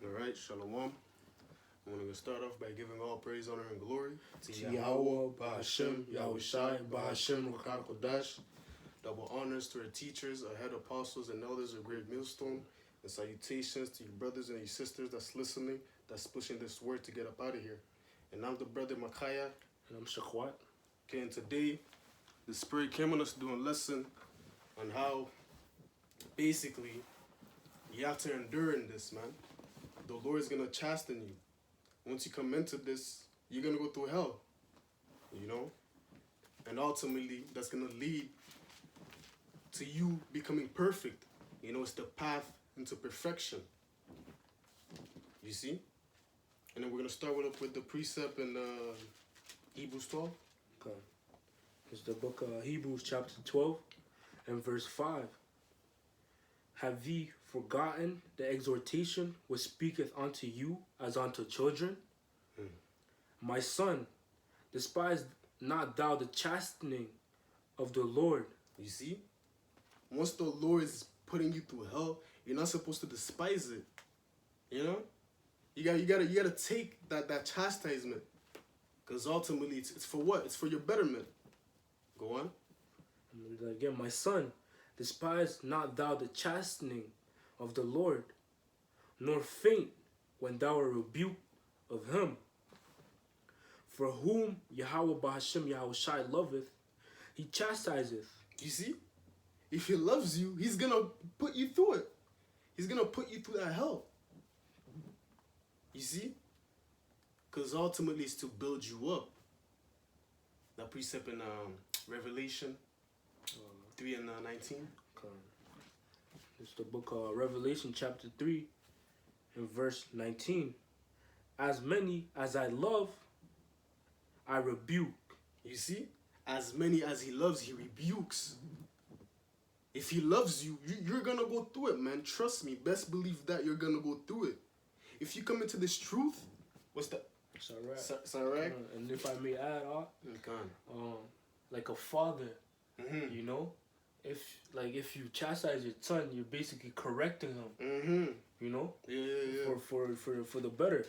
Alright, Shalom. I'm going to start off by giving all praise, honor, and glory to Yahweh, Bahashem, Yahushai, Bahashem, Rakar Kodash. Double honors to our teachers, our head apostles, and elders of Great Millstone. And salutations to your brothers and your sisters that's listening, that's pushing this word to get up out of here. And I'm the brother Micaiah. And I'm Shakwat. Okay, and today, the Spirit came on us to do a lesson on how, basically, you have to endure in this, man. The Lord is going to chasten you. Once you come into this, you're going to go through hell, you know? And ultimately, that's going to lead to you becoming perfect. You know, it's the path into perfection. You see? And then we're going to start with the precept in Hebrews 12. Okay. It's the book of Hebrews chapter 12 and verse 5. Have ye forgotten the exhortation which speaketh unto you as unto children? My son, despise not thou the chastening of the Lord. You see? Once the Lord is putting you through hell, you're not supposed to despise it. You know? You gotta take that chastisement. Because ultimately it's for what? It's for your betterment. Go on. Again, my son, despise not thou the chastening of the Lord, nor faint when thou art rebuked of him. For whom Yahweh Bahashem Yahushai loveth, he chastiseth. You see? If he loves you, he's going to put you through it. He's going to put you through that hell. You see? Because ultimately it's to build you up. That precept in Revelation 3 and 19. Okay. It's the book of Revelation chapter 3 and verse 19. As many as I love, I rebuke. You see? As many as he loves, he rebukes. If he loves you, you're going to go through it, man. Trust me. Best believe that you're going to go through it. If you come into this truth, what's that? It's alright. It's alright? And if I may add on, like a father, you know, if you chastise your son, you're basically correcting him. You know? Yeah. For the better.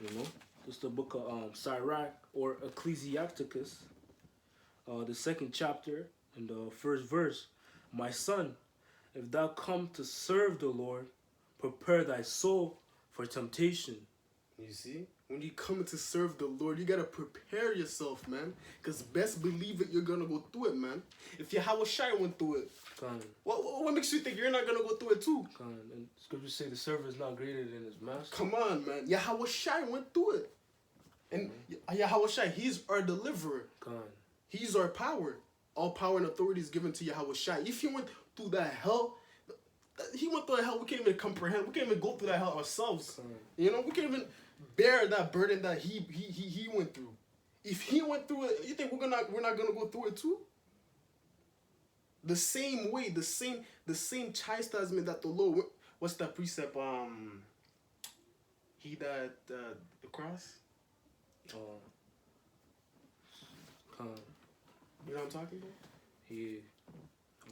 You know? It's the book of Sirach or Ecclesiasticus, the 2nd chapter and the 1st verse. My son, if thou come to serve the Lord, prepare thy soul for temptation. You see? When you come to serve the Lord, you got to prepare yourself, man. Because best believe it, you're going to go through it, man. If Yahushai went through it, what makes you think you're not going to go through it too? And scriptures say the servant is not greater than his master. Come on, man. Yahushai went through it. And Yahushai, he's our deliverer. He's our power. All power and authority is given to Yahushai. If he went through that hell, he went through that hell, we can't even comprehend. We can't even go through that hell ourselves. You know, we can't even bear that burden that he went through. If he went through it, you think we're not gonna go through it too? The same way, the same chastisement that the Lord. What's that precept? He that the cross. You know what I'm talking about?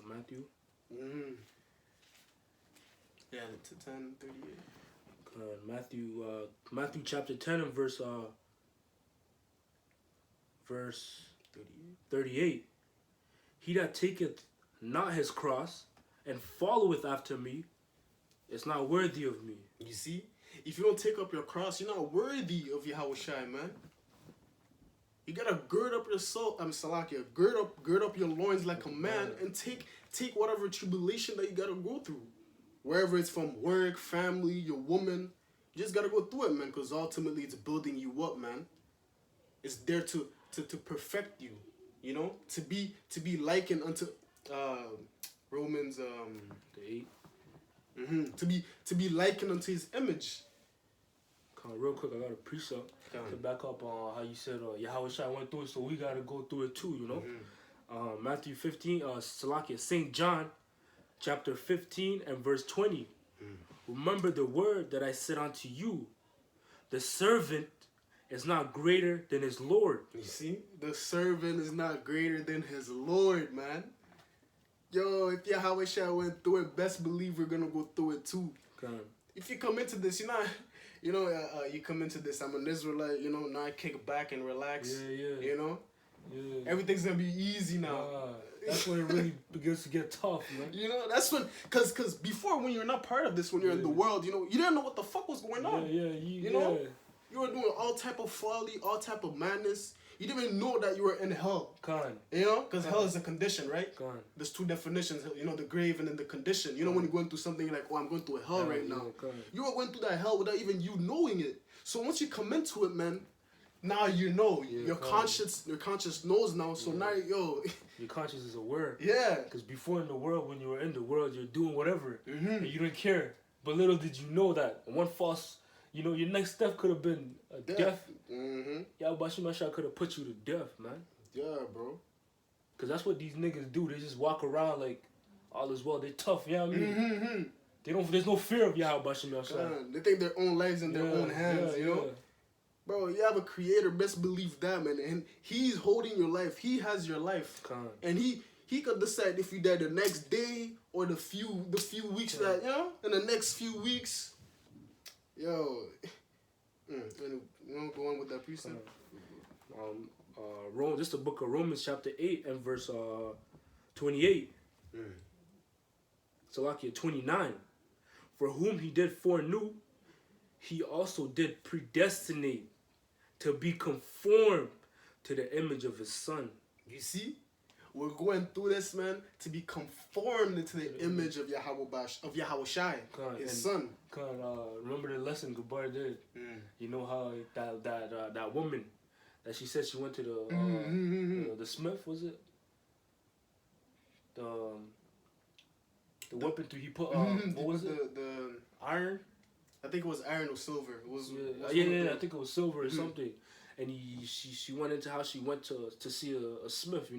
Matthew. Yeah, to 10:38. Matthew chapter 10 and verse 38. He that taketh not his cross and followeth after me is not worthy of me. You see? If you don't take up your cross, you're not worthy of Yahushai, man. You gotta gird up your soul. Salakia. Gird up your loins like a man and take whatever tribulation that you gotta go through. Wherever it's from work, family, your woman. You just gotta go through it, man, because ultimately it's building you up, man. It's there to perfect you, you know? To be likened unto Romans 8. To be likened unto his image. Real quick, I got a precept to back up on how you said Yahushua went through it, so we gotta go through it too, you know. Matthew 15, St. John, chapter 15 and verse 20. Remember the word that I said unto you, the servant is not greater than his Lord. You see, the servant is not greater than his Lord, man. Yo, if Yahushua went through it, best believe we're gonna go through it too. if you come into this, you're not, you come into this, I'm an Israelite, now I kick back and relax. Yeah. Yeah. Everything's gonna be easy now. That's when it really begins to get tough, man. That's when, cause before, when you're not part of this, when you're in the world, you didn't know what the fuck was going on. You were doing all type of folly, all type of madness. You didn't even know that you were in hell. Because hell is a condition, right? There's two definitions, the grave and then the condition. When you're going through something, you're like, oh, I'm going through a hell right now. You were going through that hell without even you knowing it. So once you come into it, man, now you know. Your conscience knows now. So now, your conscience is aware. Yeah. Because before in the world, when you were in the world, you're doing whatever. And you didn't care. But little did you know that one false, your next step could have been death. Yahweh could have put you to death, man. Yeah, bro. Because that's what these niggas do. They just walk around like all is well. They're tough, you know what I mean? There's no fear of Yahweh. They take their own lives in their own hands, Bro, you have a creator, best believe that, man. And he's holding your life. He has your life. And he could decide if you die the next day or the few weeks that, in the next few weeks. Yo. You go on with that precept? This is the book of Romans chapter 8 and verse 28. Salakia 29. For whom he did foreknew, he also did predestinate to be conformed to the image of his son. You see? We're going through this, man, to be conformed into the image of Yahweh Shai, his son. Remember the lesson Gabar did? You know how that woman that she said she went to the smith, was it? The weapon he put what was it? The iron? I think it was iron or silver. It was I think it was silver or something. And she went into how she went to see a smith,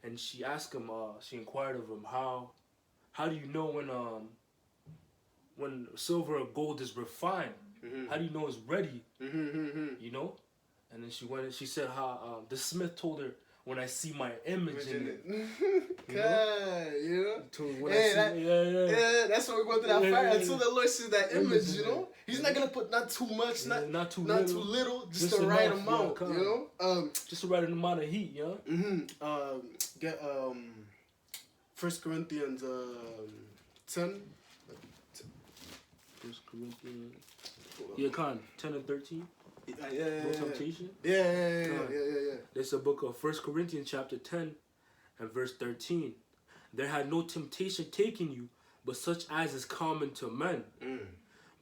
and she asked him, she inquired of him, how do you know when silver or gold is refined? How do you know it's ready? And then she said how the smith told her, when I see my image in it. That's what we're going through that fire. Until the Lord sees that image, He's not going to put not too much, not too little, just the right amount, just the right amount of heat, Get 1 Corinthians 10. 1 Corinthians. 10 and 13. No temptation? Yeah. There's a book of 1 Corinthians chapter 10 and verse 13. There had no temptation taken you, but such as is common to men.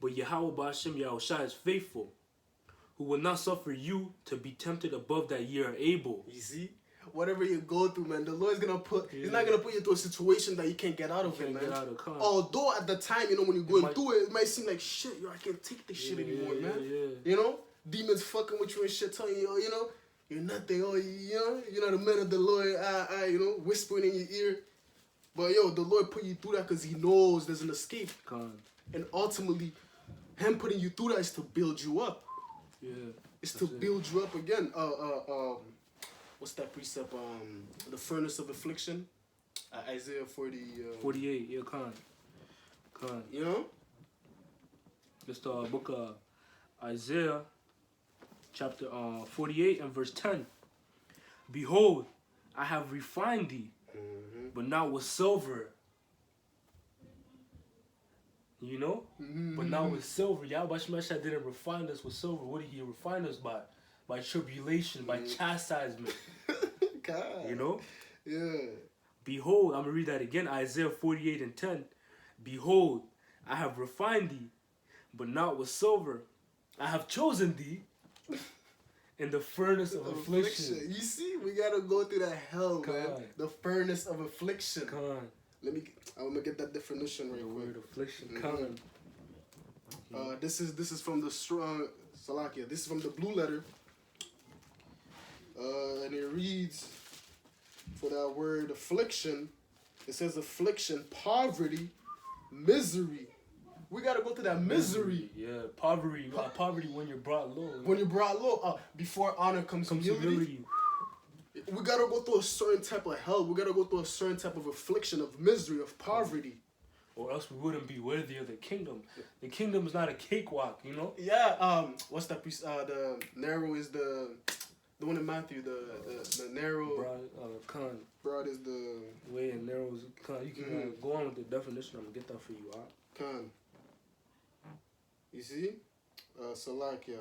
But Yahweh Ba'ashem Yahushua is faithful, who will not suffer you to be tempted above that ye are able. You see? Whatever you go through, man, the Lord's gonna He's not gonna put you into a situation that you can't get out of it, man. Although at the time, when you're going through it, it might seem like shit, I can't take this shit anymore, man. Demons fucking with you and shit, telling you, you're nothing, you're not a man of the Lord, whispering in your ear. But the Lord put you through that because he knows there's an escape. And ultimately, him putting you through that is to build you up. It's to build you up again. What's that precept? The furnace of affliction. Isaiah 48, It's the book of Isaiah, chapter 48 and verse 10. Behold, I have refined thee, but not with silver. But not with silver. Yahweh Shemeshah didn't refine us with silver. What did he refine us by? By tribulation, by chastisement. God. Yeah. Behold, I'm going to read that again. Isaiah 48 and 10. Behold, I have refined thee, but not with silver. I have chosen thee in the furnace of affliction. You see, we got to go through that hell, man. The furnace of affliction. I'm going to get that definition right quick. Word affliction. This is from the strong Salakia. This is from the Blue Letter. And it reads, for that word affliction, it says affliction, poverty, misery. We gotta go to that misery. Yeah, poverty. Poverty when you're brought low. When you're brought low, before honor comes humility. We gotta go through a certain type of hell. We gotta go through a certain type of affliction, of misery, of poverty. or else we wouldn't be worthy of the kingdom. The kingdom is not a cakewalk, you know? Yeah, what's that piece? The narrow is the one in Matthew, the narrow. Broad is the way, and narrow is con. You can go on with the definition. I'm gonna get that for you, con. You see? Salakia.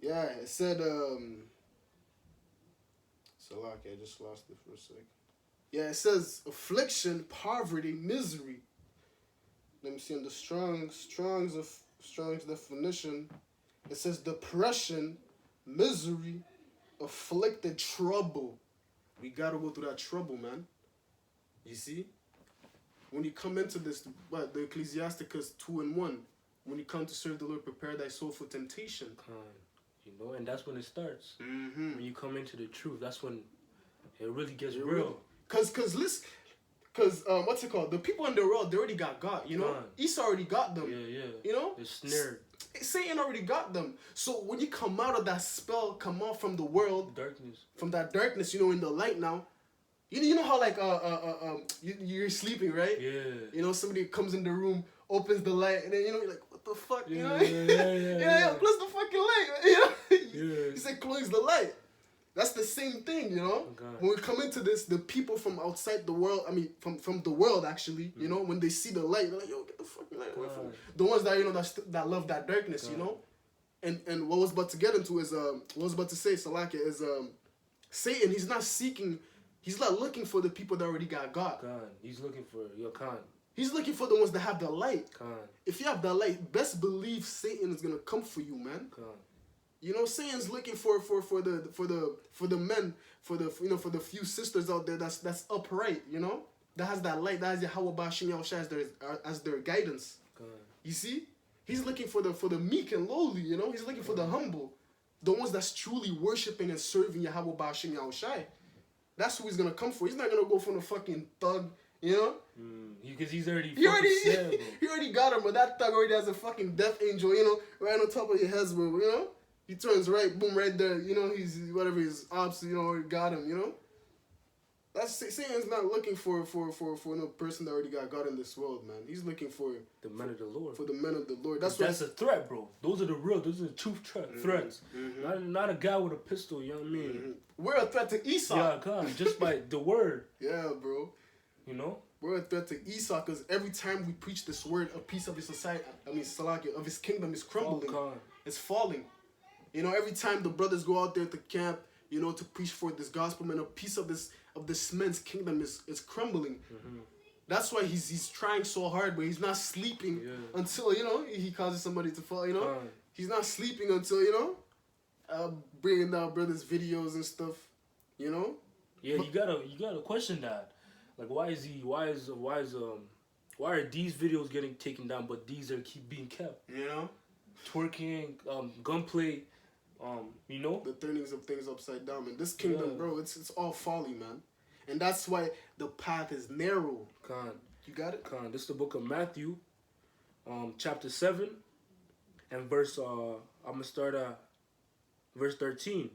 Yeah, it said Salakia, I just lost it for a sec. Yeah, it says affliction, poverty, misery. Let me see on the Strong's definition. It says depression, misery, afflicted, trouble. We gotta go through that trouble, man. You see? When you come into this, the Ecclesiasticus 2:1, when you come to serve the Lord, prepare thy soul for temptation. You know, and that's when it starts. Mm-hmm. When you come into the truth, that's when it really gets real. Cause what's it called? The people in the world, they already got God, you know? Esau already got them. Yeah. You know? They're snared. Satan already got them. So when you come out of that spell, come out from the world, from that darkness, you know, in the light now, you know how like you're sleeping, right? Yeah. You know, somebody comes in the room, opens the light, and then you know you're like, what the fuck? You know? Yeah. Close the fucking light. You know? Yeah. He said, close the light. That's the same thing, you know? When we come into this, the people from outside the world, I mean, from the world, actually, you know, when they see the light, they're like, yo, get the fucking light away from me. The ones that, you know, that love that darkness, you know? And what I was about to get into is, what I was about to say, Salakia, is Satan, he's not looking for the people that already got God. He's looking for your Khan. He's looking for the ones that have the light. Khan. If you have the light, best believe Satan is gonna come for you, man. Khan. You know, Satan's looking for the men, for the few sisters out there that's upright, you know, that has that light, that has Yahweh Bashim Yahushua as their guidance. You see, he's looking for the meek and lowly, you know, he's looking for the humble, the ones that's truly worshiping and serving Yahweh Bashim Yahushua. That's who he's gonna come for. He's not gonna go for the fucking thug, you know. Because he already got him, but that thug already has a fucking death angel, you know, right on top of your head, bro, you know. He turns right, boom, right there. You know, he's whatever his ops, you know, already got him. You know, that's Satan's not looking for no person that already got God in this world, man. He's looking for the men of the Lord. For the men of the Lord. That's a threat, bro. Those are the truth threats. Not a guy with a pistol. You know what I mean? We're a threat to Esau. Yeah, God, just by the word. Yeah, bro. You know. We're a threat to Esau because every time we preach this word, a piece of his society, Salakia, of his kingdom is crumbling. It's falling. You know, every time the brothers go out there to camp, you know, to preach for this gospel, man, a piece of this man's kingdom is crumbling. That's why he's trying so hard, but he's not sleeping until, you know, he causes somebody to fall, you know. He's not sleeping until, you know, bringing down brothers' videos and stuff, you know. Yeah, you gotta question that. Like, why are these videos getting taken down, but these are keep being kept? You know, twerking, gunplay. You know, the turnings of things upside down, man. This kingdom, bro, it's all folly, man, and that's why the path is narrow. You got it. This is the book of Matthew, chapter 7, and verse. I'm gonna start at verse 13.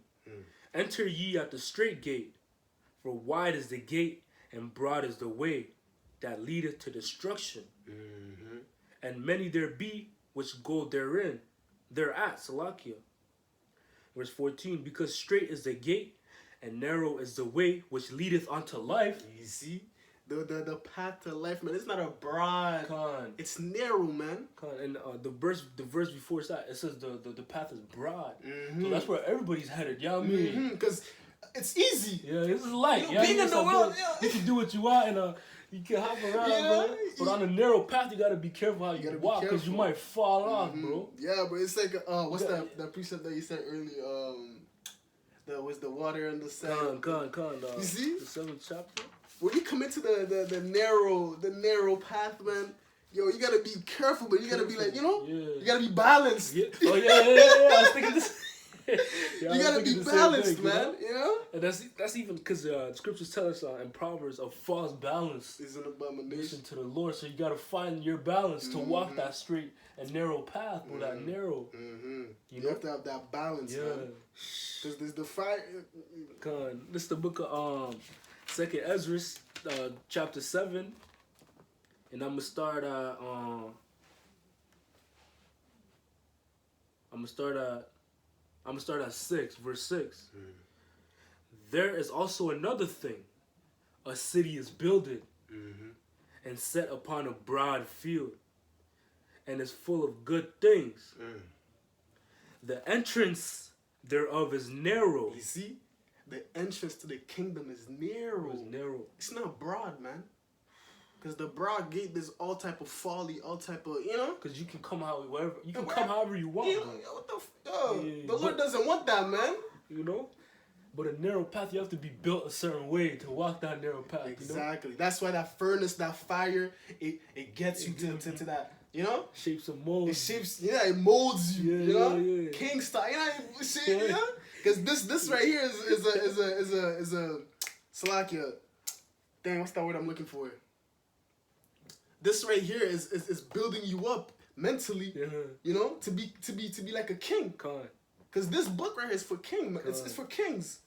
Enter ye at the straight gate, for wide is the gate and broad is the way that leadeth to destruction, and many there be which go therein. Thereat, Salakia. Verse 14, because straight is the gate, and narrow is the way which leadeth unto life. You see? The path to life, man. It's not a broad. It's narrow, man. And the verse before that, it says the path is broad. So that's where everybody's headed, you know what I mean? Because it's easy. Yeah, this is light. You know, being in the world, you can do what you want, and you can hop around, bro. But on a narrow path, you gotta be careful how you walk, because you might fall off, bro. Yeah, but it's like, what's that precept that you said earlier? That was the water and the sand. You see? The 7th chapter. When you come into the narrow path, man, yo, you gotta be careful, but you gotta be like, you know, you gotta be balanced. Oh yeah. I was thinking this. You gotta be balanced, man. You know? And that's even because scriptures tell us in Proverbs a false balance is an abomination to the Lord. So you gotta find your balance to walk that straight and narrow path, or that narrow. You have to have that balance, man. Because there's the fire. This is the book of 2nd Ezra, chapter 7, And I'm gonna start at 6, verse 6. There is also another thing. A city is builded and set upon a broad field, and is full of good things. The entrance thereof is narrow. You see? The entrance to the kingdom is narrow. It's narrow. It's not broad, man. Because the broad gate, there's all type of folly, all type of, you know? Because you can come out wherever you can come however you want. What the the Lord doesn't want that, man. You know? But a narrow path, you have to be built a certain way to walk that narrow path. Exactly. You know? That's why that furnace, that fire, it gets you to that, you know? Shapes and molds. It shapes, it molds you, you know? Yeah. King style, you know? Because this right here is a Salakia. Dang, what's that word I'm looking for? This right here is building you up mentally, you know, to be like a king. Because this book right here is for king, man. It's for kings.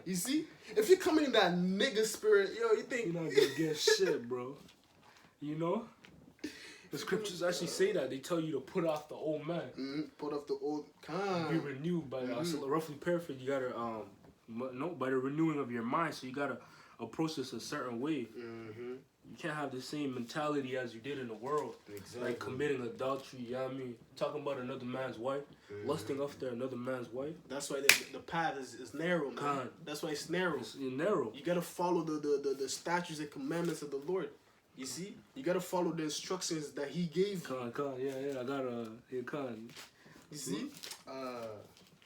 You see? If you come in that nigga spirit, you think... You're not gonna get shit, bro. You know? The scriptures actually say that. They tell you to put off the old man. Put off the old... Be renewed by... so roughly paraphrase, you gotta... by the renewing of your mind. So you gotta approach this a certain way. You can't have the same mentality as you did in the world. Exactly. Like committing adultery, you know what I mean? Talking about another man's wife. Lusting after another man's wife. That's why the path is narrow, man. That's why it's narrow. It's narrow. You gotta follow the statutes and commandments of the Lord. You see? You gotta follow the instructions that He gave you. Yeah, I gotta... You see?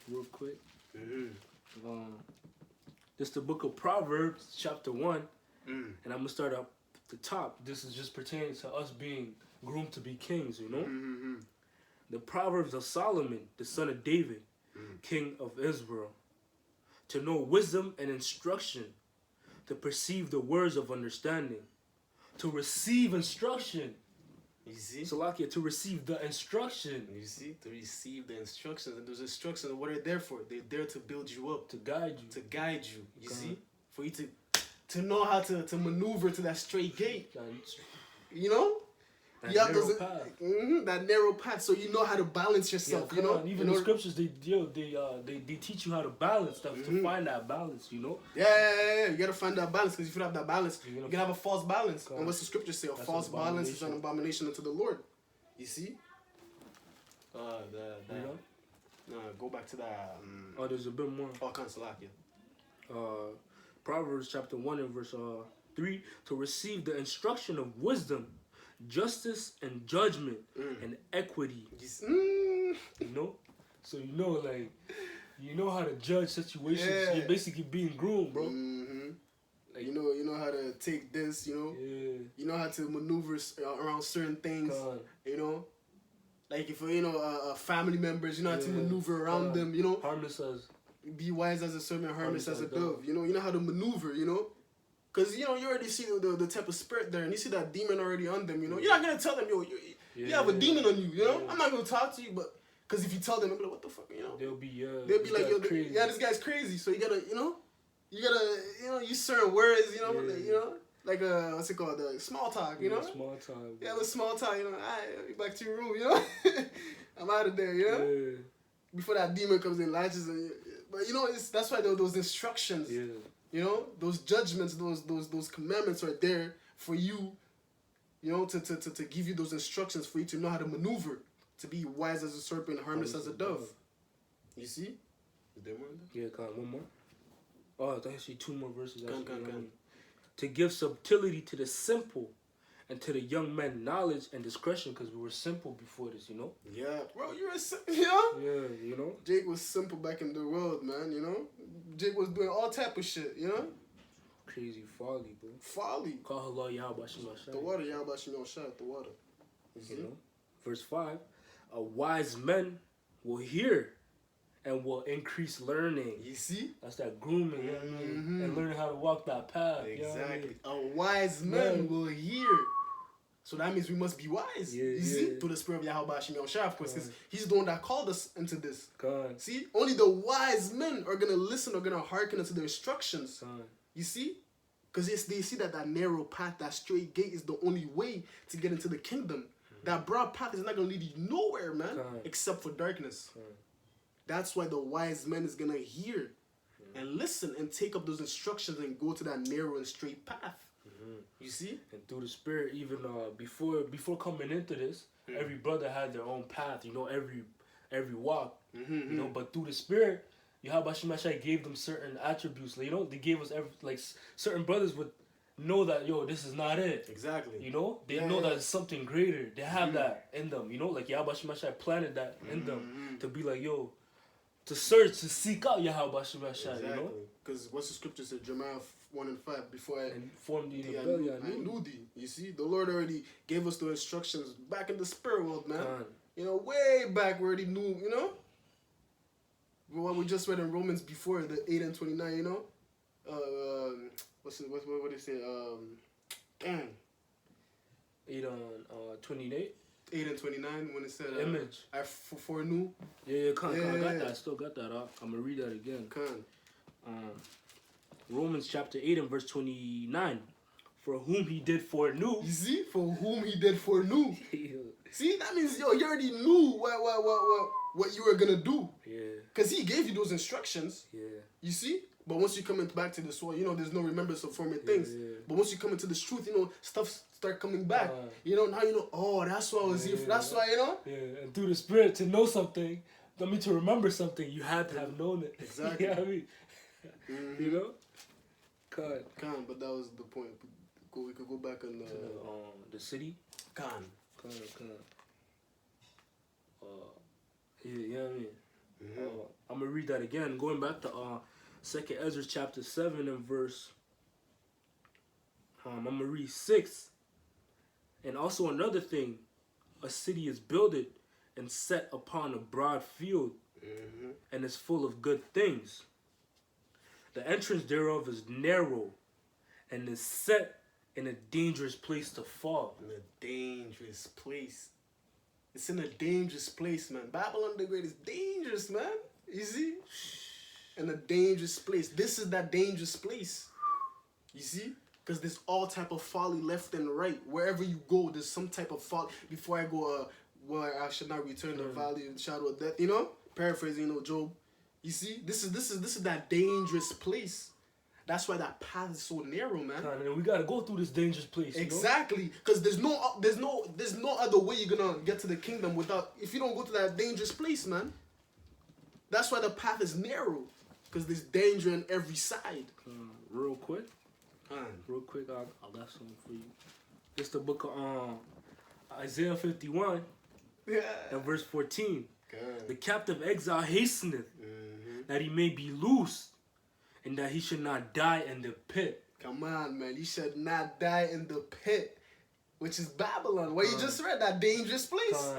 Real quick. This is the book of Proverbs, chapter 1. And I'm gonna start up the top. This is just pertaining to us being groomed to be kings, you know? The Proverbs of Solomon, the son of David, king of Israel. To know wisdom and instruction, to perceive the words of understanding, to receive instruction. You see? Salakia, to receive the instruction. You see? To receive the instructions. And those instructions, what are they there for? They're there to build you up. To guide you. To guide you. You see? For you to know how to maneuver to that straight gate. You know? That narrow path. That narrow path, so you know how to balance yourself. You know, even the scriptures they teach you how to balance stuff to find that balance. You know. Yeah. You gotta find that balance, because if you don't have that balance, you can have a false balance. And what's the scripture say? A false balance is an abomination unto the Lord. You see? Go back to that. There's a bit more. Salakia. Proverbs chapter 1 and verse 3, to receive the instruction of wisdom, justice and judgment and equity. You know? So you know, like, you know how to judge situations. Yeah. You're basically being groomed, bro. Like, you know how to take this, you know? Yeah. You know how to maneuver around certain things, you know? Like if, family members, you know how to maneuver around them, you know? Harmless as... Be wise as a serpent, harmless as a dove. You know how to maneuver, you know? Because, you already see the type of spirit there, and you see that demon already on them, you know? You're not going to tell them, you have a demon on you, you know? I'm not going to talk to you, but... Because if you tell them, they'll be like, what the fuck, you know? They'll be like, crazy. This guy's crazy. So you gotta, use certain words, like what's it called? The small talk, you know? Small talk. Yeah, with small talk, alright, back to your room, you know? I'm out of there, you know? Yeah. Before that demon comes in, latches, but that's why those instructions, those judgments, those commandments are there for you, to give you those instructions for you to know how to maneuver, to be wise as a serpent, harmless as a dove. You see? Is there more? Yeah, one more. Oh, I think I see 2 more verses. To give subtlety to the simple, and to the young men knowledge and discretion, because we were simple before this, you know? Yeah. Bro, you were simple, Yeah, you know? Jake was simple back in the world, man, you know? Jake was doing all type of shit, you know? Crazy folly, bro. Folly. Call Allah Yahweh Shemashai. The water, Yahweh Shemashai, the water. You know? Verse 5, a wise man will hear and will increase learning. You see? That's that grooming, you know what I mean? And learning how to walk that path. Exactly. You know what I mean? A wise man will hear. So that means we must be wise. You see? Through the spirit of Yahweh Hashem Yahushua, of course, because he's the one that called us into this. See? Only the wise men are going to listen, are going to hearken into the instructions. You see? Because they see that narrow path, that straight gate is the only way to get into the kingdom. That broad path is not going to lead you nowhere, man, except for darkness. That's why the wise man is going to hear and listen and take up those instructions and go to that narrow and straight path. You see? And through the Spirit, even before coming into this, every brother had their own path, you know, every walk, you know, but through the Spirit, Yahweh Shemashai gave them certain attributes. You know, they gave us certain brothers would know that, yo, this is not it. Exactly. You know, they know that it's something greater. They have that in them. You know, like Yahweh Shemashai planted that in them to be like, yo, to search, to seek out Yahweh Shemashai. Exactly. You know, because what's the scripture said, Jeremiah 1:5, before I formed thee in the belly, I knew thee. You see, the Lord already gave us the instructions back in the spirit world, man. You know, way back, we already knew. You know. What we just read in Romans before, the 8 and 29, you know? What did they say? Dang. 8 on 28? 8 and 29 when it said... image. I foreknew. Yeah, I got that. I still got that. I'm going to read that again. Romans chapter 8 and verse 29. For whom he did foreknew. You see? For whom he did foreknew. See, that means, yo, you already knew what you were going to do. Yeah. Because he gave you those instructions. Yeah. You see? But once you come back to this world, you know, there's no remembrance of former things. Yeah. But once you come into this truth, you know, stuff start coming back. You know, now you know, oh, that's why I was here. That's why, you know? Yeah, and through the Spirit, to know something, I mean, to remember something, you had to have known it. Exactly. You know what I mean? You know? Khan, but that was the point. We could go back on the city? Khan. Yeah, you know what I mean? I'm going to read that again. Going back to 2nd Ezra chapter 7 and verse... I'm going to read 6. And also another thing, a city is builded and set upon a broad field and is full of good things. The entrance thereof is narrow and is set in a dangerous place to fall. In a dangerous place. It's in a dangerous place, man. Babylon the Great is dangerous, man. You see? In a dangerous place. This is that dangerous place. You see? Because there's all type of folly left and right. Wherever you go, there's some type of folly. Before I go, where I should not return the valley of the shadow of death. You know? Paraphrasing, you know, Job. You see? This is that dangerous place. That's why that path is so narrow, man. And we gotta go through this dangerous place. Exactly, because there's no other way you're gonna get to the kingdom without if you don't go to that dangerous place, man. That's why the path is narrow, because there's danger on every side. Real quick, I got something for you. It's the book of Isaiah 51, and verse 14. The captive exile hasteneth, that he may be loose. And that he should not die in the pit. Come on, man. He should not die in the pit. Which is Babylon. Where you just read that dangerous place.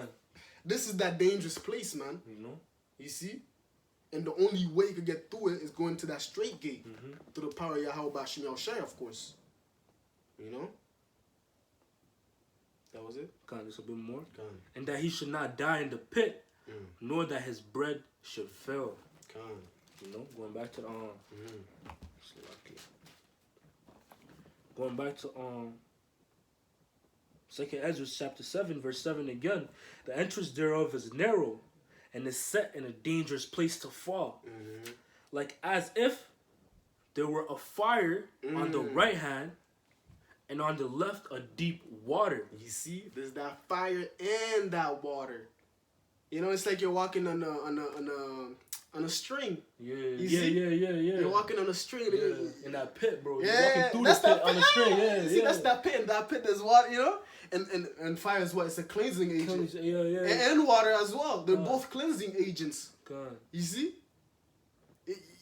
This is that dangerous place, man. You know? You see? And the only way you could get through it is going to that straight gate. Through the power of Yahweh Bashim Yahushai, of course. You know? That was it? Just a bit more. And that he should not die in the pit, nor that his bread should fail. You know, going back to the 2nd Ezra chapter 7 verse 7 again. The entrance thereof is narrow and is set in a dangerous place to fall. Like as if there were a fire on the right hand and on the left a deep water. You see, there's that fire and that water. You know, it's like you're walking on a string. Yeah. You're walking on a string. In that pit, bro. Yeah. You're walking through the pit on a string. See, that's that pit. In that pit, there's water, you know? And fire is what? It's a cleansing agent. And water as well. They're both cleansing agents. You see?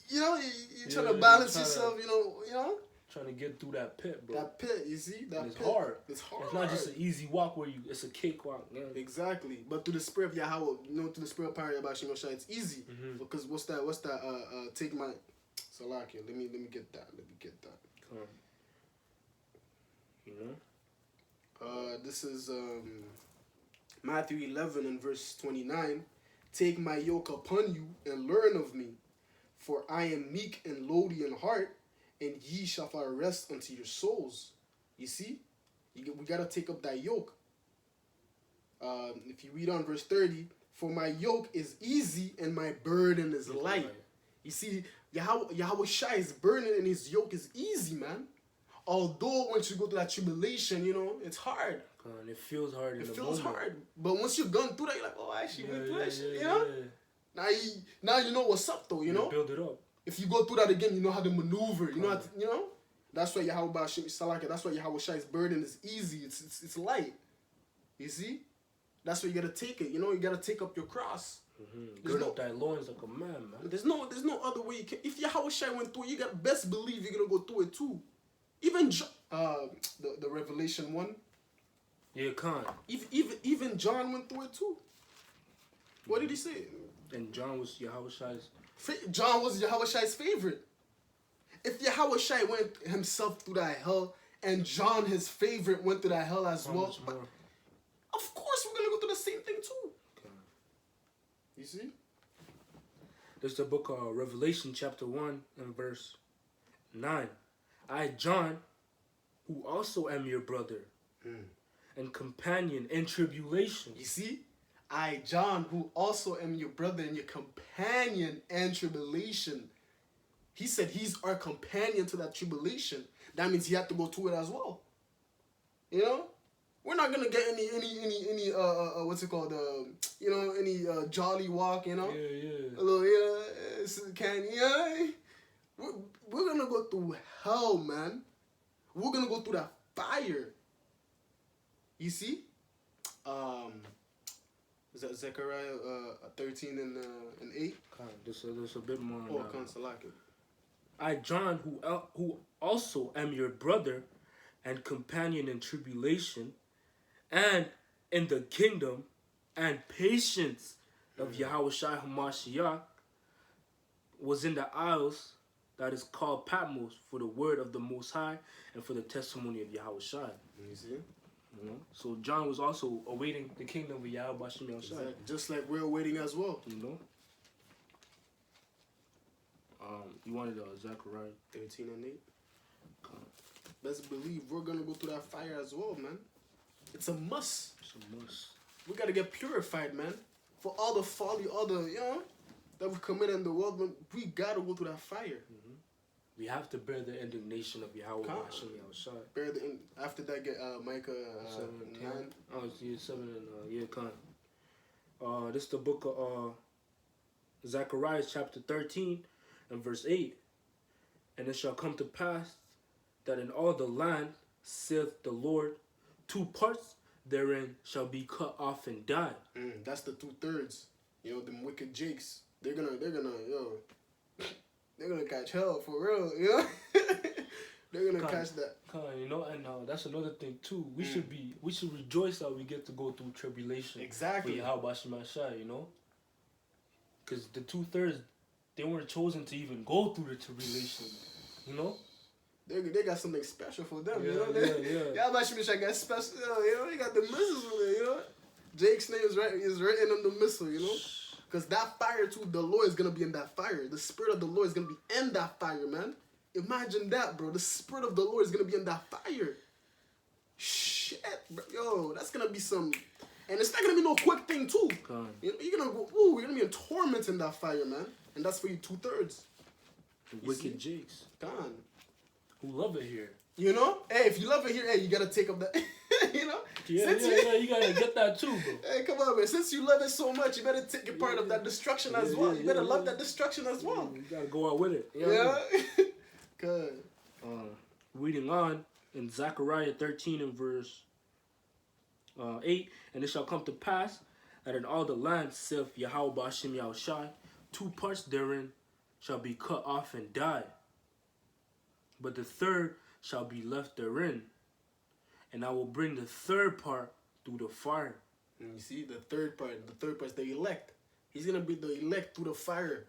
You know, you're trying to balance yourself, you know? Trying to get through that pit, bro. That pit, you see? It's hard. It's not just an easy walk where it's a cakewalk, man. Exactly. But through the spirit of Yahweh, you know, through the spirit of power of Yahweh, it's easy. Because what's that? Take my Salakia. Let me get that. You know? This is Matthew 11 and verse 29. Take my yoke upon you and learn of me, for I am meek and lowly in heart, and ye shall find rest unto your souls. You see? We got to take up that yoke. If you read on verse 30, for my yoke is easy and my burden is light. You see, Yahweh Shai's burden and his yoke is easy, man. Although once you go through that tribulation, you know, it's hard. And it feels hard. It feels hard. But once you've gone through that, you're like, oh, I actually went through that shit, you know? Now you know what's up, though, you know? Build it up. If you go through that again, you know how to maneuver. You know, you know. That's why Yahweh Salaka. That's why Yahweh Shai's burden is easy. It's light. You see. That's why you gotta take it. You know, you gotta take up your cross. Gird up thy loins like a man, man. There's no other way you can. If Yahweh Shai went through it, you got best believe you're gonna go through it too. Even the Revelation 1. Yeah, Khan. Even John went through it too. What did he say? And John was Yahweh Shai's. John was Yahweh Shai's favorite. If Yahweh Shai went himself through that hell, and John, his favorite, went through that hell as well, but of course we're gonna go through the same thing too. Okay. You see? There's the book of Revelation, chapter 1 and verse 9. I, John, who also am your brother and companion in tribulation. You see? I, John, who also am your brother and your companion in tribulation. He said he's our companion to that tribulation. That means he had to go through it as well. You know? We're not gonna get any what's it called? You know, any jolly walk, you know? Yeah. A little, we're gonna go through hell, man. We're gonna go through that fire. You see? Is that Zechariah 13 and 8? There's a bit more. Oh, Kansalaki. I, John, who also am your brother and companion in tribulation and in the kingdom and patience of Yahweh Shai HaMashiach, was in the isles that is called Patmos for the word of the Most High and for the testimony of Yahweh Shai. You see? You know? So John was also awaiting the kingdom of Yahweh Shai. Exactly. Just like we're waiting as well. You know? You wanted Zechariah 13 and 8. Best believe we're gonna go through that fire as well, man. It's a must. It's a must. We gotta get purified, man. For all the folly, all the, you know, that we commit in the world, man, we gotta go through that fire. We have to bear the indignation of Yahweh Hashem outside. Bear the after that get Micah 9. Oh, it's 7 and Khan. This is the book of Zechariah chapter 13 and verse 8. And it shall come to pass that in all the land, saith the Lord, 2 parts therein shall be cut off and die. That's the 2/3. You know, them wicked jakes. They're gonna catch hell for real, you know? They're gonna catch that. You know, and that's another thing too. We should rejoice that we get to go through tribulation. Exactly. For Yahweh Shai, you know? Because the 2/3, they weren't chosen to even go through the tribulation, you know? They got something special for them, yeah, you know? Yahweh Shai got special, you know? They got the missiles with it, you know? Jake's name is written on the missile, you know? Because that fire too, the Lord is going to be in that fire. The Spirit of the Lord is going to be in that fire, man. Imagine that, bro. The Spirit of the Lord is going to be in that fire. Shit, bro. Yo, that's going to be some... And it's not going to be no quick thing, too. You're going to go... Ooh, you're going to be in torment in that fire, man. And that's for you 2/3. Wicked jakes. Gone. Who love it here. You know? Hey, if you love it here, hey, you got to take up that... you know? Yeah, you got to get that too, bro. Hey, come on, man. Since you love it so much, you better take a part of that destruction as well. You better love that destruction as well. You got to go out with it. You know Good. Reading on in Zechariah 13 and verse 8, and it shall come to pass that in all the land, saith Yahweh Ba'ashem Yahushai, 2 parts therein shall be cut off and die, but the 3rd shall be left therein, and I will bring the 3rd part through the fire. And you see, the third part is the elect. He's going to be the elect through the fire.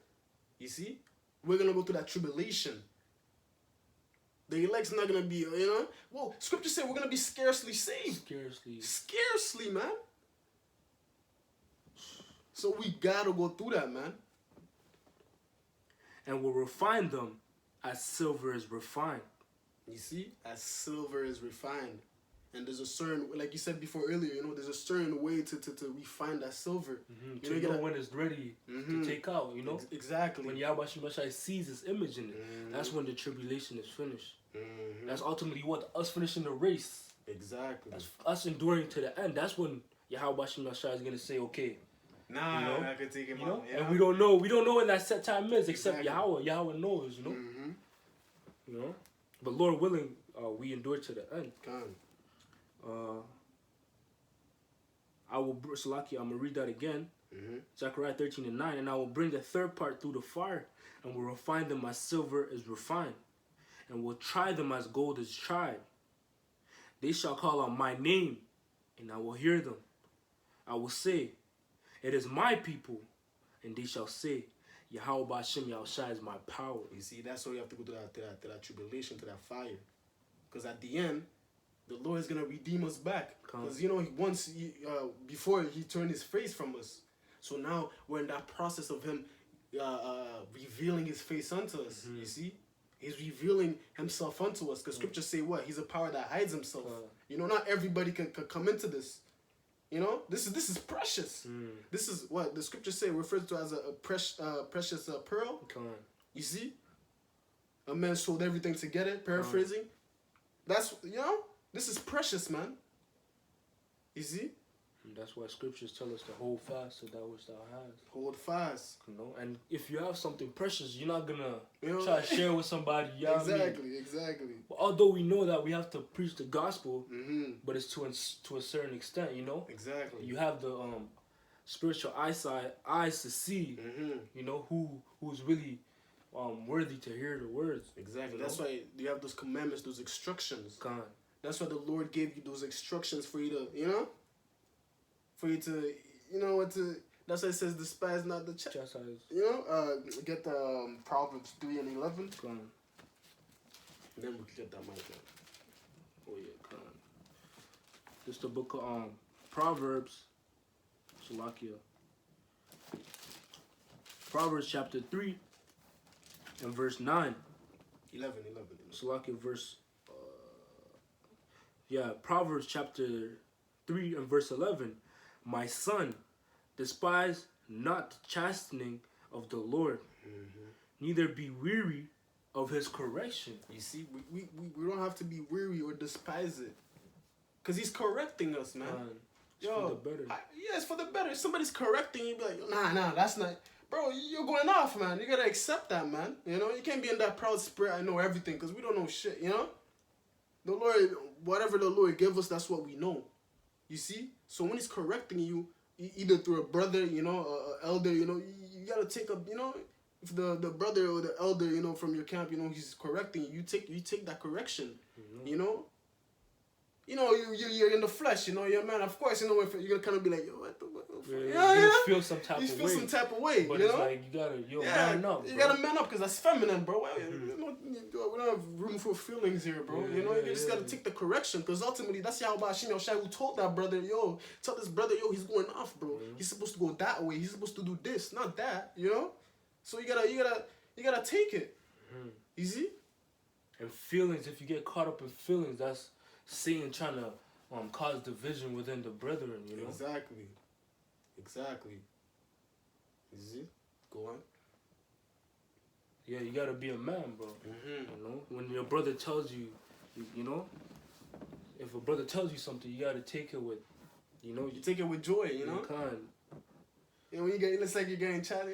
You see? We're going to go through that tribulation. The elect's not going to be, you know? Well, scripture said we're going to be scarcely saved. Scarcely, man. So we got to go through that, man. And will refine them as silver is refined. You see, as silver is refined. And there's a certain, like you said before earlier, there's a certain way to refine that silver. To know when it's ready to take out, Exactly. When Yahweh Shemashai sees his image in it, that's when the tribulation is finished. That's ultimately what us finishing the race. Exactly. That's us enduring to the end. That's when Yahweh Shemashai is gonna say, okay. I can take him out. And we don't know when that set time is, except Yahweh. Yahweh knows, But Lord willing, we endure to the end. I'm gonna read that again. Zechariah 13:9, and I will bring the third part through the fire, and will refine them as silver is refined, and will try them as gold is tried. They shall call on my name, and I will hear them. I will say, it is my people, and they shall say, Yahweh Ba'Shem Yahushai is my power. You see, that's why you have to go to that tribulation, to that fire. Because at the end, the Lord is going to redeem us back. Because, before he turned his face from us. So now we're in that process of him revealing his face unto us. You see? He's revealing himself unto us. Because scriptures say what? He's a power that hides himself. Not everybody can come into this. This is precious. This is what the scriptures say refers to as a precious pearl. You see? A man sold everything to get it, paraphrasing. That's, this is precious, man. You see? And that's why scriptures tell us to hold fast to that which thou hast. Hold fast. And if you have something precious, you're not going to try to share with somebody. Exactly. But although we know that we have to preach the gospel, but it's to a certain extent, Exactly. You have the spiritual eyes to see, who's really worthy to hear the words. Exactly. That's why you have those commandments, those instructions. That's why the Lord gave you those instructions for you to, that's why it says despise not the chastise. Get the Proverbs 3 and 11. And then we can get that mic down. Oh yeah, this is the book of Proverbs. Shalakia. Proverbs chapter 3 and verse 9. 11. Shalakia verse. Proverbs chapter 3 and verse 11. My son, despise not the chastening of the Lord, neither be weary of his correction. You see, we don't have to be weary or despise it. Because he's correcting us, man. It's for the better. It's for the better. If somebody's correcting you, be like, nah, that's not... Bro, you're going off, man. You got to accept that, man. You can't be in that proud spirit, I know everything, because we don't know shit, The Lord, whatever the Lord give us, that's what we know. You see? So when he's correcting you, either through a brother, an elder, you got to take up, if the brother or the elder, from your camp, he's correcting you, you take that correction, you're in the flesh, you're a man. Of course, if you're gonna kind of be like, yo, what the you feel some type of way. You feel some type of way, but it's like you gotta man up. You gotta man up because that's feminine, bro. We don't have room for feelings here, bro. You just gotta take the correction because ultimately that's Yahweh Ba'Shem Yahushai who told that brother, tell this brother, he's going off, bro. He's supposed to go that way. He's supposed to do this, not that. So you gotta take it. You see? And feelings, if you get caught up in feelings, that's Satan trying to cause division within the brethren, Exactly. You see? Go on. Yeah, you gotta be a man, bro. When your brother tells you, if a brother tells you something, you gotta take it with, you take it with joy, when you get, it's like you're getting chatty.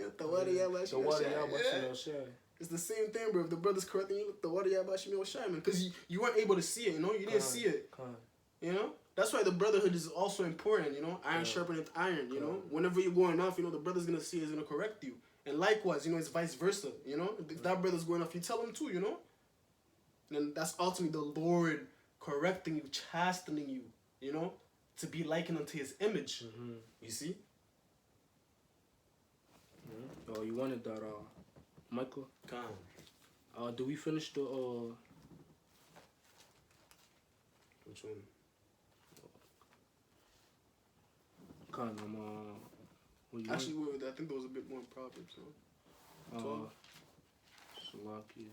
It's the same thing, bro. If the brother's correcting you, the water Yahweh man, because you weren't able to see it, you didn't see it. That's why the brotherhood is also important, iron sharpening iron, whenever you're going off, the brother's gonna see it, he's gonna correct you. And likewise, it's vice versa, if that brother's going off, you tell him too, and that's ultimately the Lord correcting you, chastening you, to be likened unto his image. You see? Oh, you wanted that, Michael? Do we finish the, Which one? Actually, I think there was a bit more in Proverbs, Salakia.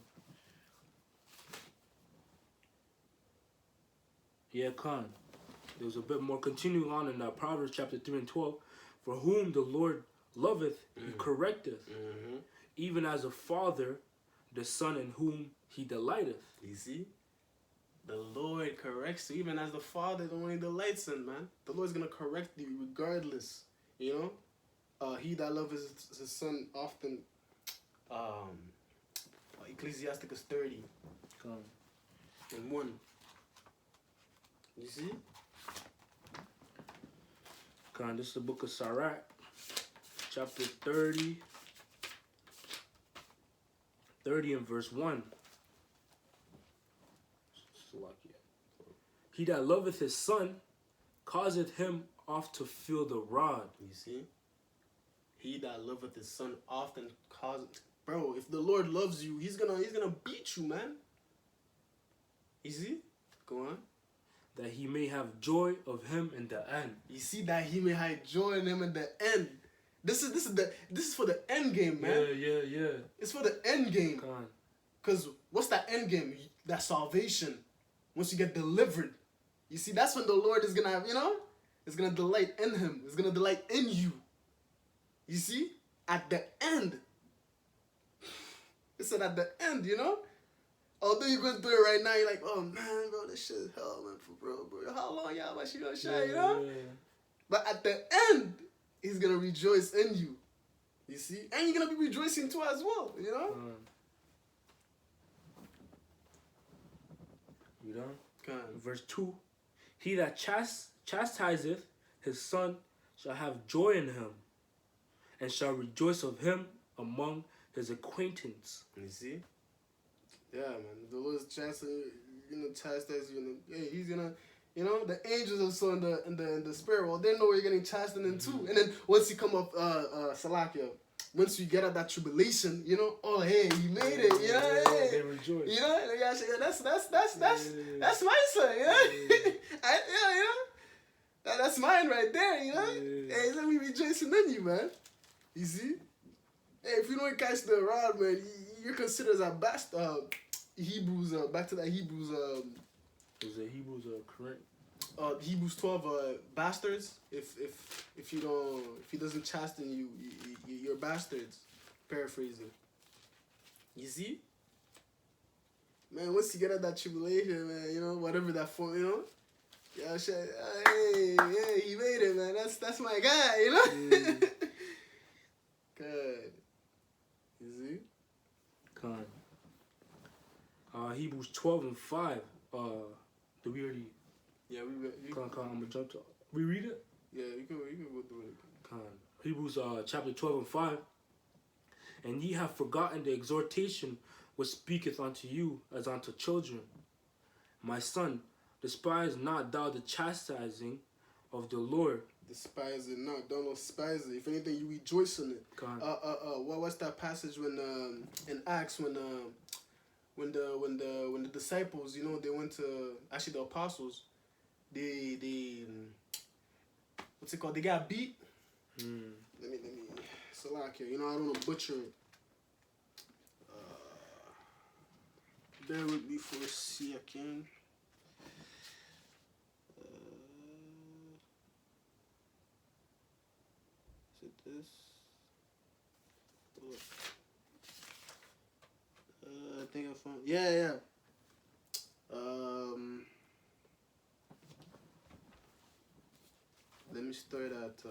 Yeah, Khan. There's a bit more continuing on in Proverbs chapter 3 and 12. For whom the Lord loveth, he correcteth, even as a father, the son in whom he delighteth. You see? The Lord corrects you, even as the Father the one he delights in, man. The Lord's gonna correct you regardless. You know? He that loves his son often. Ecclesiasticus 30 and 1. You see? Khan, this is the book of Sirach, chapter 30 and verse 1. He that loveth his son causeth him oft to feel the rod. You see? He that loveth his son often causeth. Bro, if the Lord loves you, he's gonna beat you, man. You see? Go on. That he may have joy of him in the end. You see, that he may have joy in him in the end. This is for the end game, man. Yeah. It's for the end game. Khan. Cause what's that end game? That salvation. Once you get delivered, you see, that's when the Lord is gonna have, it's gonna delight in him. It's gonna delight in you. You see, at the end. It said at the end, Although you're going through it right now, you're like, oh man, bro, this shit is hell, man, for bro. How long y'all about you gonna shine, Yeah. But at the end, he's gonna rejoice in you. You see? And you're gonna be rejoicing too as well, You done? Verse 2. He that chastiseth his son shall have joy in him, and shall rejoice of him among his acquaintance. You see? Yeah, man. The Lord's chastise you. Hey, he's gonna, the angels are so in the spirit world. They know where you're getting chastened in too. And then once you come up, Salakia, once you get out that tribulation, oh hey, you made it. Hey, they rejoice. That's my son. That's mine right there. Hey, let me rejoicing in you, man. You see? Hey, if you don't catch the rod, man, you're considered as a bastard. Hebrews, back to that Hebrews. Is it Hebrews correct? Hebrews 12, bastards. If he doesn't chasten you, you're bastards. Paraphrasing. You see? Man, once you get out that tribulation, man, whatever that form, yeah, shit. Hey, he made it, man. That's my guy, Good. You see? Con. Hebrews 12 and 5. Do we already? Yeah, we Con. I'm gonna jump to. We read it. Yeah, you can go through it. Con. Hebrews chapter 12 and 5. And ye have forgotten the exhortation which speaketh unto you as unto children. My son, despise not thou the chastising of the Lord. Despise it not, don't despise it. If anything, you rejoice in it. What's that passage when in Acts when the disciples, they went to, actually the apostles, they what's it called? They got beat. Let me Salakia, I don't want to butcher it. Bear with me for a second. Is it this? I think I found. Yeah. Let me start at.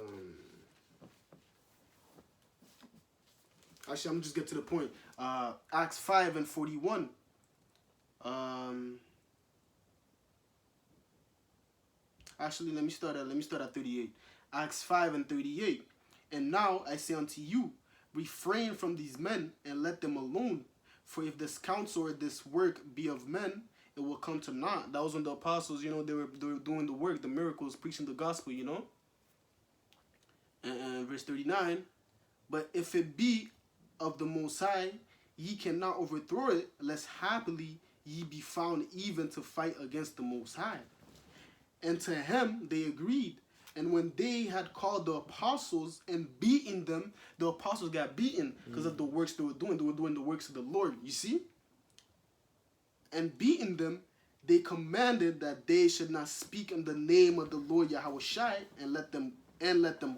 Actually, I'm just get to the point. Acts 5 and 41. Actually, let me start at 38. Acts 5 and 38. And now I say unto you, refrain from these men and let them alone. For if this counsel or this work be of men, it will come to naught. That was when the apostles, they were doing the work, the miracles, preaching the gospel, And verse 39, but if it be of the Most High, ye cannot overthrow it, lest happily ye be found even to fight against the Most High. And to him they agreed. And when they had called the apostles and beaten them, the apostles got beaten because of the works they were doing. They were doing the works of the Lord, you see? And beaten them, they commanded that they should not speak in the name of the Lord Yahushai and let them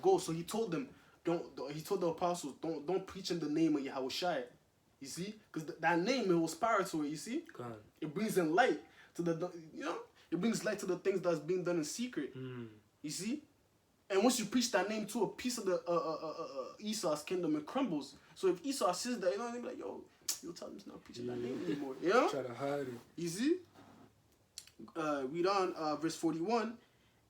go. So he told them, he told the apostles, don't preach in the name of Yahushai. You see? Because that name, it was power to it, you see? God. It brings in light to the, it brings light to the things that's being done in secret. You see? And once you preach that name to a piece of the Esau's kingdom, it crumbles. So if Esau says that, they'll be like, yo, you'll tell him he's not preaching that name anymore. You know? Try to hide it. You see? Read on, verse 41.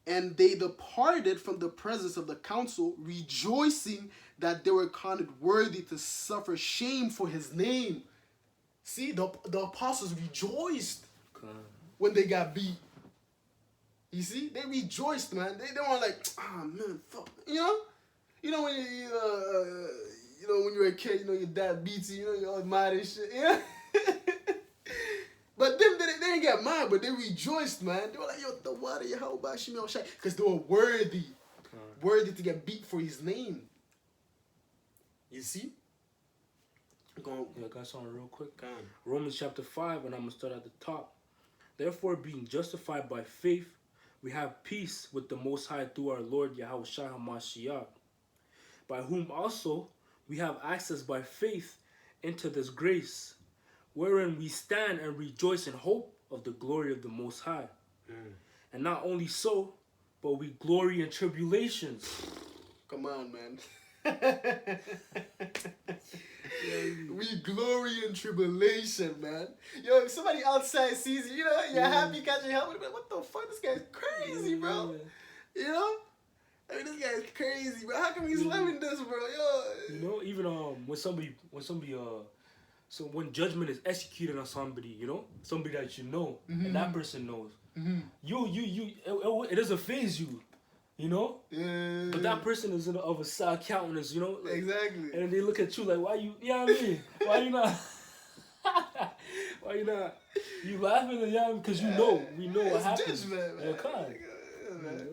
And they departed from the presence of the council, rejoicing that they were counted worthy to suffer shame for his name. See, the apostles rejoiced when they got beat. You see, they rejoiced, man. They weren't like, man, fuck, you know when when you're a kid, your dad beats you, you're all mad and shit, But them, they didn't get mad, but they rejoiced, man. They were like, yo, the water, Yahweh, Shimei, Shai, because they were worthy to get beat for his name. You see? Yeah, I got something real quick. Romans chapter 5, and I'm going to start at the top. Therefore, being justified by faith, we have peace with the Most High through our Lord Yahushua HaMashiach, by whom also we have access by faith into this grace, wherein we stand and rejoice in hope of the glory of the Most High. And not only so, but we glory in tribulations. Come on, man. We glory in tribulation, man. Yo, if somebody outside sees you, you're happy catching helmet, but what the fuck? This guy's crazy, bro. You know? I mean, this guy's crazy, bro. How come he's living this, bro? Yo. Even so when judgment is executed on somebody, somebody that you know, and that person knows, it doesn't faze you. Yeah. But that person is of a sad countenance, Exactly. And they look at you like, why you know what I mean? Why you not? Why you not? You laughing because we know what happens. Judgment, man.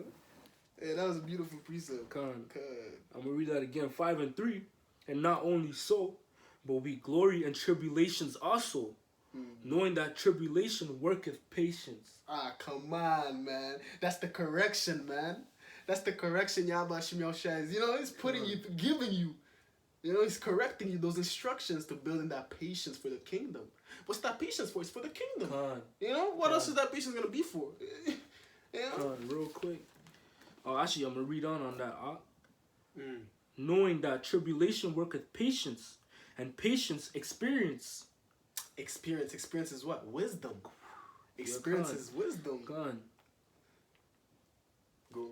Yeah, that was a beautiful precept. I'm going to read that again, 5 and 3. And not only so, but we glory in tribulations also, knowing that tribulation worketh patience. Come on, man. That's the correction, man. That's the correction Yahweh Shimei Shai. He's putting you, giving you, he's correcting you those instructions to building that patience for the kingdom. What's that patience for? It's for the kingdom. What else is that patience going to be for? Real quick. Actually, I'm going to read on that. Knowing that tribulation worketh patience, and patience experience. Experience is what? Wisdom. Experience is wisdom. Go.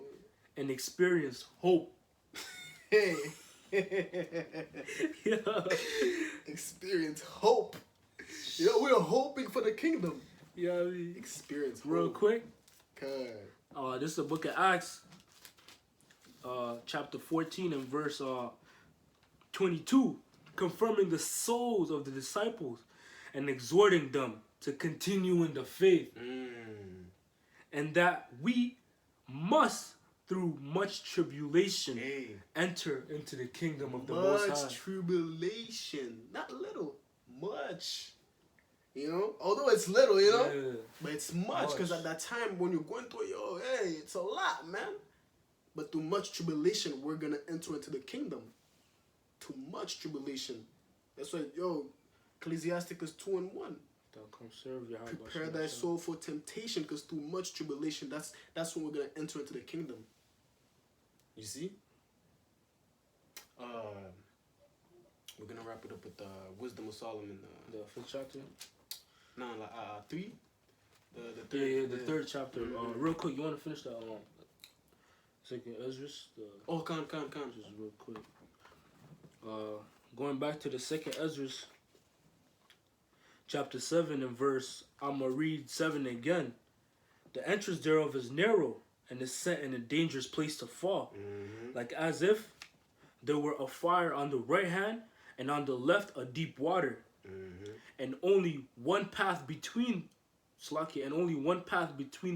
And experience hope. Hey. Experience hope. We're hoping for the kingdom. Experience hope. Real quick. God. This is the book of Acts, chapter 14 and verse 22, confirming the souls of the disciples and exhorting them to continue in the faith, and that we must, through much tribulation, enter into the kingdom of the Most High. Much tribulation, not little, much. Although it's little, but it's much, because at that time when you're going through it's a lot, man. But through much tribulation, we're gonna enter into the kingdom. Too much tribulation. That's why, Ecclesiasticus 2:1. Prepare thy soul for temptation, because through much tribulation, that's when we're gonna enter into the kingdom. You see? We're gonna wrap it up with the Wisdom of Solomon. The 5th chapter. No, 3. The third chapter. Real quick, you want to finish that? Second Esdras. Come. Just real quick. Going back to the second Esdras, chapter 7 and verse, I'm going to read 7 again. The entrance thereof is narrow, and is set in a dangerous place to fall. Like as if there were a fire on the right hand, and on the left a deep water. And only one path between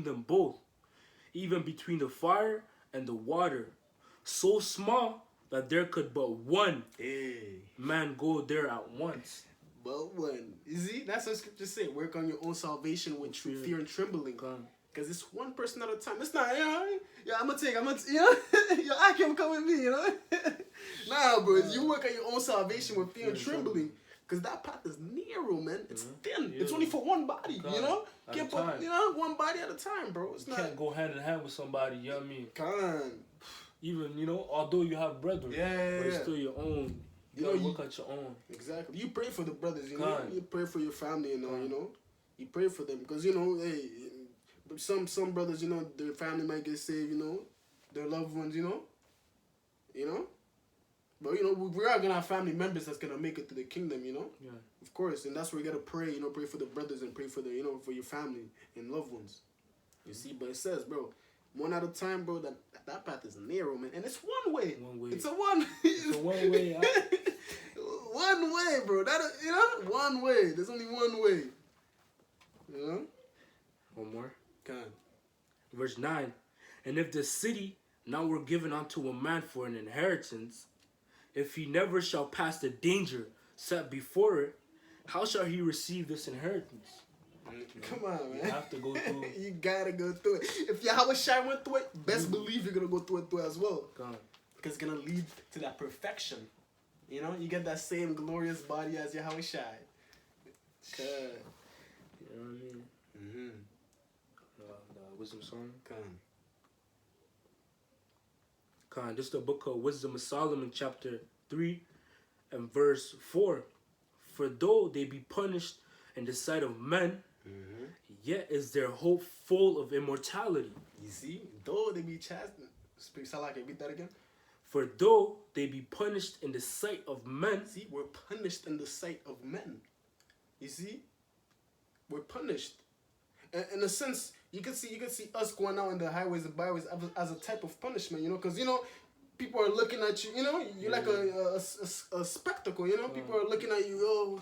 them both, even between the fire and the water, so small that there could but one man go there at once. but when. You see, that's what scripture say. Work on your own salvation with fear and trembling. Because it's one person at a time. It's not, I'm going to take, I can come with me, Nah, bro, you work on your own salvation with fear and trembling. Because that path is narrow, man. It's thin. Yeah. It's only for one body, Can't put, one body at a time, bro. It's not. Can't go hand in hand with somebody, you know what I mean? Can't. Even, although you have brethren, but it's still your own. You gotta work at your own. Exactly. You pray for the brothers, You pray for your family and all, You pray for them. Because, hey, some brothers, their family might get saved, their loved ones, But, we are going to have family members that's going to make it to the kingdom, Yeah. Of course. And that's where you got to pray, pray for the brothers and pray for the, for your family and loved ones. You see? But it says, bro, one at a time, bro, that path is narrow, man. And it's one way. One way. It's a one. It's a one way. One way, bro. One way. There's only one way. One more. Come on. Verse 9. And if the city now were given unto a man for an inheritance, if he never shall pass the danger set before it, how shall he receive this inheritance? Come on, man. You have to go through it. You gotta go through it. If Yahweh Shai went through it, best believe you're gonna go through it as well. Because it's gonna lead to that perfection. You get that same glorious body as Yahweh Shai. You know what I mean? Mm-hmm. The Wisdom Song. This is the book of Wisdom of Solomon, chapter 3 and verse 4. For though they be punished in the sight of men, yet is their hope full of immortality. You see? Though they be chastised. Speak Salak, repeat that again. For though they be punished in the sight of men. See, we're punished in the sight of men. You see? We're punished. In a sense, you can see us going out in the highways and byways as a type of punishment, because people are looking at you, you're like a spectacle, people are looking at you,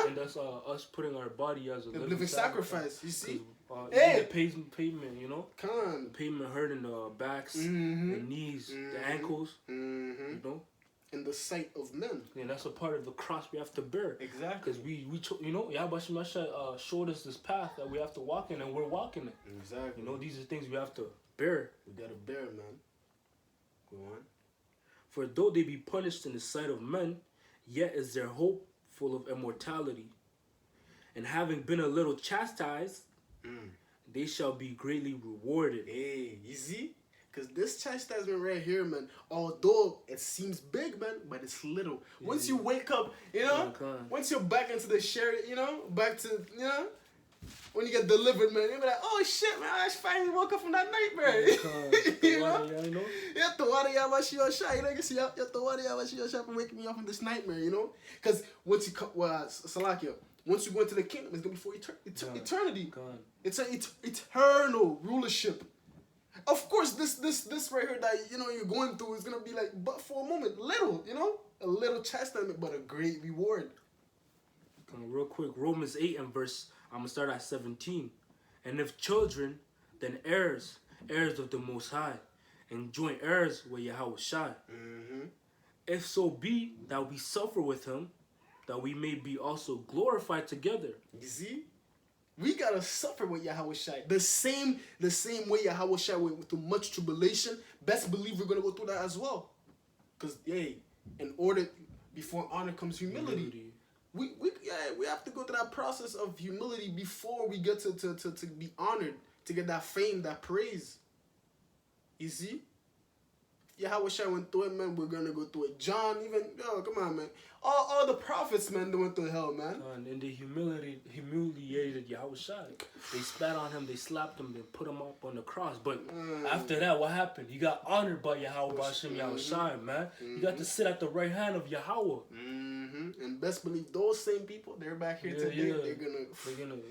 And that's us putting our body as a living sacrifice. You see, the pavement, the pavement hurting the backs, the knees, the ankles, in the sight of men. And that's a part of the cross we have to bear. Exactly. Because Yahweh Shai showed us this path that we have to walk in, and we're walking it. Exactly. These are things we have to bear. We gotta bear, man. Go on. For though they be punished in the sight of men, yet is their hope full of immortality. And having been a little chastised, they shall be greatly rewarded. Hey, you see? Because this chastisement right here, man, although it seems big, man, but it's little. Once you wake up, once you're back into the chariot, back to, when you get delivered, man, you'll be like, oh shit, man, I finally woke up from that nightmare. You have to worry about your shot. You have to worry about your shot for waking me up from this nightmare, Because once you come, Salakia, once you go into the kingdom, it's going to be for eternity. It's an eternal rulership. Of course, this right here that, you're going through is going to be like, but for a moment, little, a little chastisement, but a great reward. Real quick, Romans 8 and verse, I'm going to start at 17. And if children, then heirs of the Most High, and joint heirs with Yahweh Shai. If so be that we suffer with him, that we may be also glorified together. You see? We gotta suffer with Yahweh Shai. The same way Yahweh Shai went through much tribulation. Best believe we're gonna go through that as well. Cause in order before honor comes humility. We have to go through that process of humility before we get to be honored, to get that fame, that praise. You see? Yahweh Shai went through it, man. We're gonna go through it. John, even come on, man. All the prophets, man, they went through hell, man. And they humiliated Yahweh Shai. They spat on him, they slapped him, they put him up on the cross. But after that, what happened? He got honored by Yahweh Bashem Yahweh Shai, man. You got to sit at the right hand of Yahweh. And best believe those same people, they're back here today. They're gonna,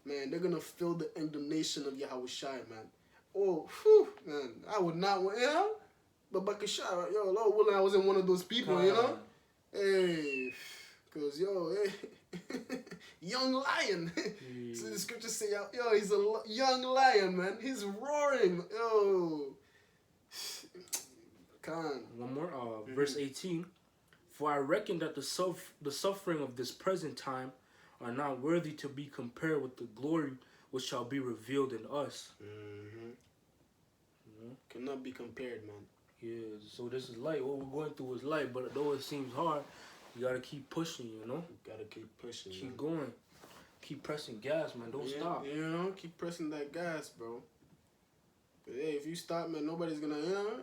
man, they're gonna feel the indignation of Yahweh Shai, man. Oh, whew, man, I would not want, But Bakashah, Lord willing, I wasn't one of those people, Hey, because, young lion. So the scriptures say, he's a young lion, man. He's roaring. One more, verse 18. For I reckon that the suffering of this present time are not worthy to be compared with the glory which shall be revealed in us. Cannot be compared, man. Yeah, so this is light. What we're going through is light, but though it seems hard, you gotta keep pushing, you know? You gotta keep pushing, Keep going. Keep pressing gas, man. Don't stop. You know, keep pressing that gas, bro. But hey, if you stop, man, nobody's gonna, you know.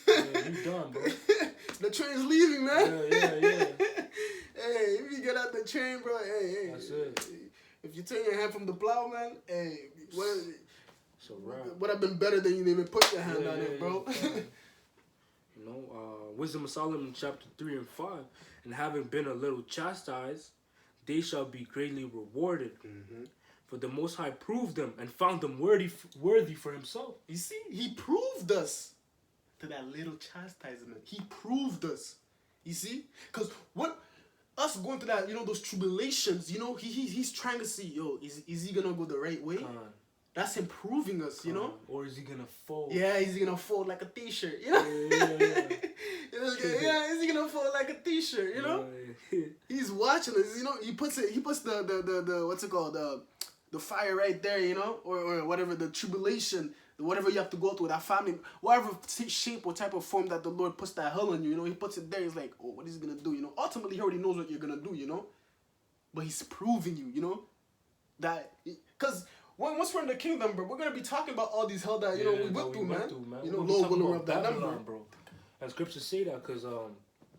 Yeah, you done, bro. The train's leaving, man. Yeah. Hey, if you get out the train, bro, hey. That's it. If you turn your hand from the plow, man, hey, So right. would have been better than you didn't even put your hand on it, bro. You know, Wisdom of Solomon chapter 3 and 5. And having been a little chastised, they shall be greatly rewarded. For the Most High proved them and found them worthy for himself. You see, he proved us to that little chastisement. He proved us. You see? Because what us going through that, you know, those tribulations, you know, he's trying to see, yo, is he gonna go the right way? That's him proving us, you know? Or is he gonna fold? Yeah, is he gonna fold like a t-shirt, you know? Yeah, is he gonna fold like a t-shirt, you know? He's watching us, you know? He puts the what's it called? The fire right there, you know? Or whatever, the tribulation, whatever you have to go through, that family, whatever shape or type of form that the Lord puts that hell on you, you know? He puts it there, he's like, oh, what is he gonna do, you know? Ultimately, he already knows what you're gonna do, you know? But he's proving you, you know? That, because once we're in the kingdom, bro, we're gonna be talking about all these hell that, you know, we went through, man. You know, Lord will rub that number, bro. And scriptures say that because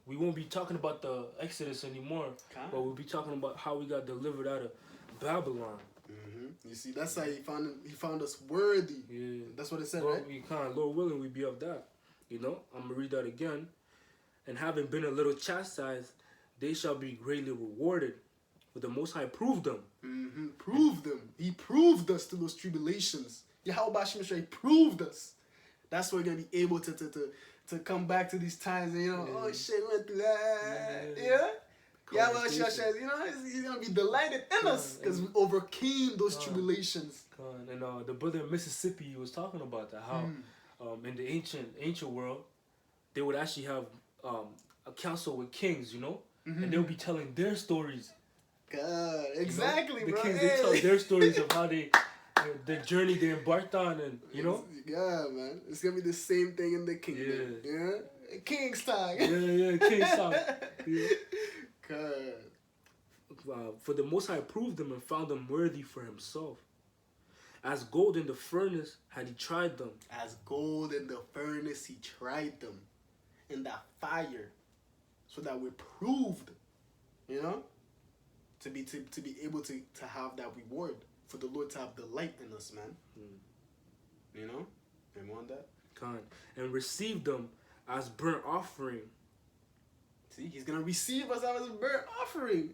we won't be talking about the Exodus anymore, but we'll be talking about how we got delivered out of Babylon. You see, that's how he found us worthy. Yeah, that's what it said, Lord, right? We Lord willing, we be of that. You know, I'm gonna read that again. And having been a little chastised, they shall be greatly rewarded. For the Most High proved them. Proved them. He proved us to those tribulations. Yahweh Shemeshah, he proved us. That's why we're gonna be able to come back to these times and, you know, oh shit, we went through that. Yeah. Yahweh Shemeshah, you know, he's gonna be delighted in us because we overcame those tribulations. And the brother in Mississippi, he was talking about that, how in the ancient world, they would actually have a council with kings, you know, and they'll be telling their stories. God, exactly, you know, bro. The kings, they tell their stories of how the journey they embarked on, and you know. Yeah, man, it's gonna be the same thing in the kingdom. Yeah, King's time. King's time. Yeah. God. For the Most High proved them and found them worthy for himself. As gold in the furnace had he tried them. As gold in the furnace he tried them. In that fire. So that we're proved. You know? To be able to have that reward. For the Lord to have delight in us, man. You know? And want that? And receive them as burnt offering. See, he's gonna receive us as a burnt offering.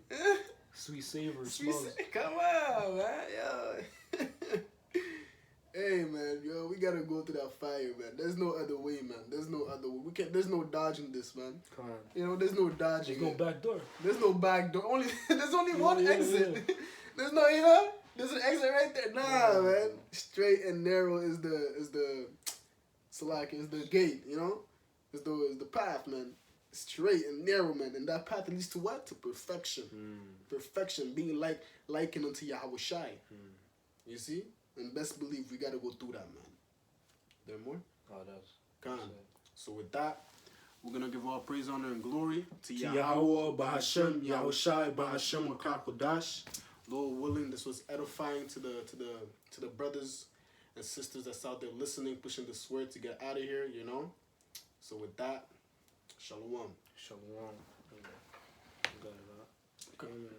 Sweet savor smells. Come on, man. Yo. Hey, man, yo, we gotta go through that fire, man. There's no other way, man. There's no other way. There's no dodging this, man. You know, there's no dodging. There's no back door. There's no back door. There's only one exit. Yeah. There's no, you know, there's an exit right there. Nah, man. Straight and narrow is the gate, you know? Is the path, man. Straight and narrow, man. And that path leads to what? To perfection. Perfection. Being likened unto Yahweh Shai. You see? And best believe we gotta go through that, man. There more? Oh, that's Gone. So with that, we're gonna give all praise, honor, and glory to Yahweh, Bahashem, Yahweh Shai, Bahashem, Kodash. Lord willing, this was edifying to the brothers and sisters that's out there listening, pushing this word to get out of here, you know? So with that, Shalom. Shalom. Okay. Amen.